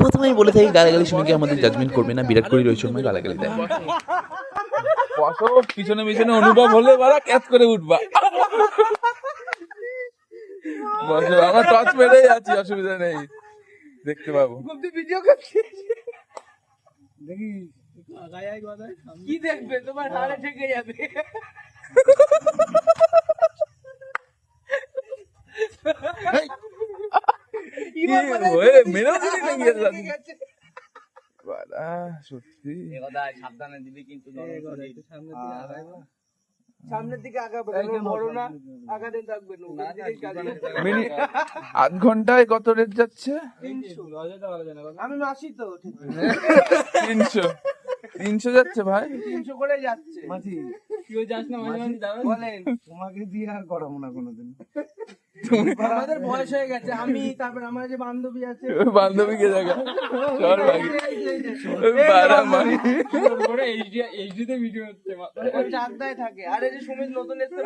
প্রথমেই বলে থাকি গালাগালি শুনে কি আমাদের জাজমেন্ট করবে না, বিরাট কোহলি রোহিত শর্মা গালাগালি দেয়। বসো, পিছনে পিছনে অনুভব হলে বারা ক্যাচ করে উঠবা। বসো, আমরা টচ মেরেই আছি, অসুবিধা নেই, দেখতে পাবো। ভিডিও করছি দেখি কি দেখবে, তোমার হাড়ে ঠেকে যাবে। মেরেও দিলি নাকি বারা, সত্যি সাবধানে দিবি কিন্তু, সামনের দিকে আগাবে, বড় না আগাতে থাকবে। আধ ঘন্টায় কত রেট যাচ্ছে? 300। আমি মাসি তো 300 যাচ্ছে ভাই, 300 করে যাচ্ছে। মাঝি কেউ যাস না মাঝে মাঝে, বলেন তোমাকে দিয়ে আর করাবো না কোনোদিন। আমাদের বয়স হয়ে গেছে, আমি তারপর আমার যে বান্ধবী আছে, বান্ধবীকে দেখা চল ভাই, বারা মানে এইচডিতে ভিডিও হচ্ছে, চাকদায় থাকে। আর এই যে সুমিত নতুন এসেছে,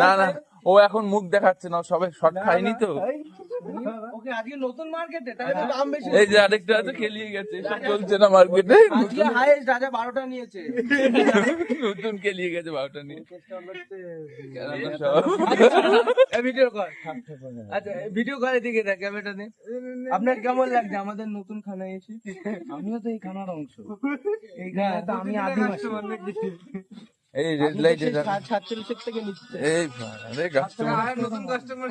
না না, ও এখন মুখ দেখাচ্ছে না, সবে শর্ট খায়নি তো। ওকে আজকে নতুন মার্কেটে, তাহলে তো দাম বেশি। এই যে আরেকটা আছে খেলিয়ে গেছে, এসব চলছে না মার্কেটে, আজকে হাইয়েস্ট রাজা 12টা নিয়েছে। নতুন খেলিয়ে গেছে 12টা নিয়ে। ভিডিও কর, আচ্ছা ভিডিও করে দিকে দেখ ক্যামেরাটা নে। আপনার কেমন লাগছে আমাদের নতুন খানায় এসে? আমিও তো এই খানার অংশ, এই খানায় তো আমি আদিবাসী। এই রেড লাইট 47 থেকে নিচ্ছে। এই বাবা রে, কাস্টমার নতুন কাস্টমার